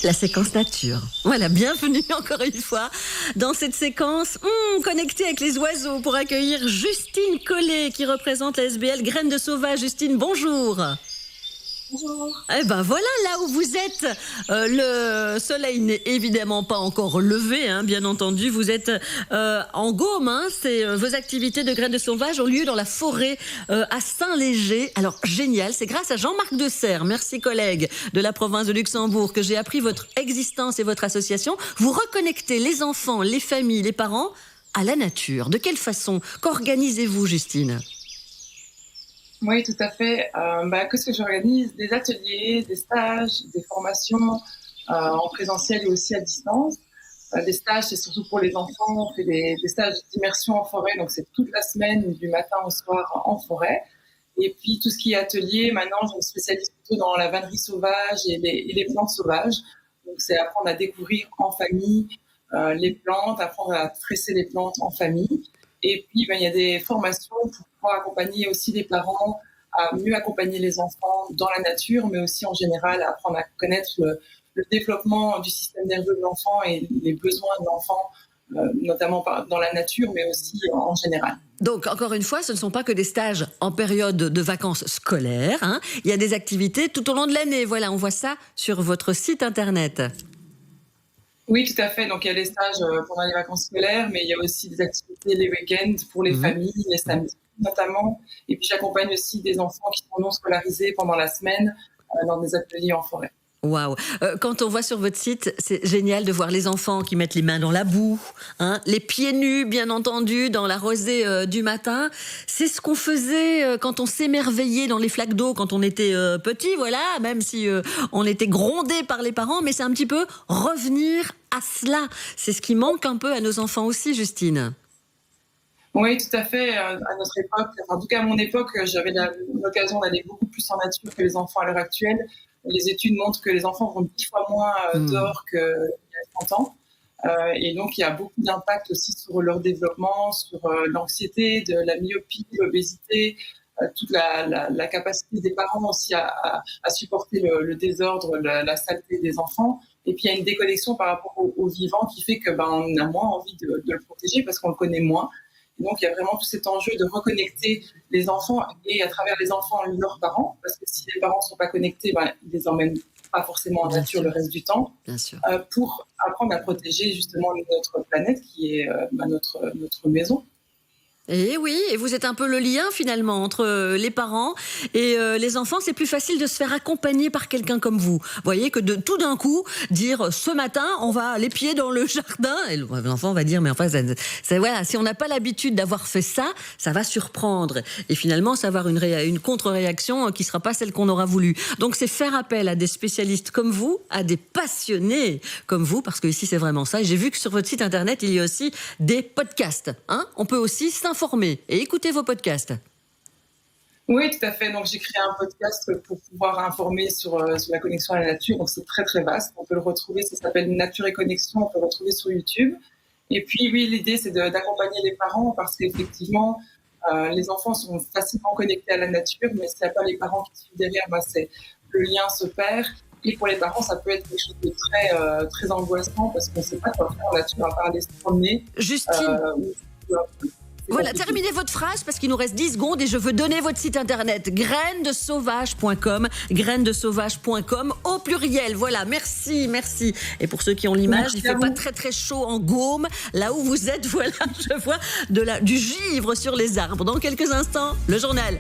La séquence nature. Voilà, bienvenue encore une fois dans cette séquence connectée avec les oiseaux pour accueillir Justine Collet qui représente la SBL Graines de Sauvage. Justine, bonjour. Bonjour. Eh ben voilà, là où vous êtes, le soleil n'est évidemment pas encore levé, bien entendu. Vous êtes en Gaume, c'est vos activités de Graines de Sauvage ont lieu dans la forêt à Saint-Léger. Alors génial, c'est grâce à Jean-Marc Desserre, merci collègue de la province de Luxembourg, que j'ai appris votre existence et votre association. Vous reconnectez les enfants, les familles, les parents à la nature. De quelle façon? Qu'organisez-vous, Justine? Oui, tout à fait. Qu'est-ce que j'organise? Des ateliers, des stages, des formations en présentiel et aussi à distance. Des stages, c'est surtout pour les enfants. On fait des stages d'immersion en forêt, donc c'est toute la semaine, du matin au soir en forêt. Et puis tout ce qui est atelier, maintenant, je me spécialise plutôt dans la vannerie sauvage et les plantes sauvages. Donc c'est apprendre à découvrir en famille les plantes, apprendre à tresser les plantes en famille. Et puis, il y a des formations pour pouvoir accompagner aussi les parents à mieux accompagner les enfants dans la nature, mais aussi en général à apprendre à connaître le développement du système nerveux de l'enfant et les besoins de l'enfant, notamment dans la nature, mais aussi en général. Donc, encore une fois, ce ne sont pas que des stages en période de vacances scolaires. Il y a des activités tout au long de l'année. Voilà, on voit ça sur votre site internet. Oui, tout à fait. Donc, il y a les stages pendant les vacances scolaires, mais il y a aussi des activités les week-ends pour les familles, les samedis notamment. Et puis, j'accompagne aussi des enfants qui sont non scolarisés pendant la semaine dans des ateliers en forêt. Waouh! Quand on voit sur votre site, c'est génial de voir les enfants qui mettent les mains dans la boue, les pieds nus, bien entendu, dans la rosée du matin. C'est ce qu'on faisait quand on s'émerveillait dans les flaques d'eau quand on était petit, voilà, même si on était grondé par les parents, mais c'est un petit peu revenir à cela. C'est ce qui manque un peu à nos enfants aussi, Justine. Oui, tout à fait. À notre époque, en tout cas à mon époque, j'avais l'occasion d'aller beaucoup plus en nature que les enfants à l'heure actuelle. Les études montrent que les enfants vont 10 fois moins dehors qu'il y a 30 ans. Et donc, il y a beaucoup d'impact aussi sur leur développement, sur l'anxiété, de la myopie, l'obésité, toute la capacité des parents aussi à supporter le désordre, la saleté des enfants. Et puis, il y a une déconnexion par rapport au vivant qui fait que on a moins envie de le protéger parce qu'on le connaît moins. Donc, il y a vraiment tout cet enjeu de reconnecter les enfants et à travers les enfants, leurs parents. Parce que si les parents ne sont pas connectés, ils les emmènent pas forcément en nature le reste du temps. Bien sûr. Pour apprendre à protéger justement notre planète qui est notre maison. Et oui, et vous êtes un peu le lien finalement entre les parents et les enfants. C'est plus facile de se faire accompagner par quelqu'un comme vous. Vous voyez que de tout d'un coup dire ce matin on va les pieds dans le jardin et l'enfant va dire mais enfin voilà, si on n'a pas l'habitude d'avoir fait ça, ça va surprendre et finalement ça va avoir une contre-réaction qui sera pas celle qu'on aura voulu. Donc c'est faire appel à des spécialistes comme vous, à des passionnés comme vous, parce que ici c'est vraiment ça. Et j'ai vu que sur votre site internet il y a aussi des podcasts. On peut aussi s'informer et écoutez vos podcasts. Oui, tout à fait. Donc, j'ai créé un podcast pour pouvoir informer sur la connexion à la nature. Donc, c'est très, très vaste. On peut le retrouver. Ça s'appelle Nature et Connexion. On peut le retrouver sur YouTube. Et puis, oui, l'idée, c'est d'accompagner les parents parce qu'effectivement, les enfants sont facilement connectés à la nature, mais s'il n'y a pas les parents qui suivent derrière, le lien se perd. Et pour les parents, ça peut être quelque chose de très, très angoissant parce qu'on ne sait pas quoi faire en nature à part aller se promener. Justine. Voilà, terminez votre phrase parce qu'il nous reste 10 secondes et je veux donner votre site internet grainesdesauvage.com, grainesdesauvage.com au pluriel. Voilà, merci. Et pour ceux qui ont l'image, il ne fait pas très très chaud en Gaume. Là où vous êtes, voilà, je vois du givre sur les arbres. Dans quelques instants, le journal.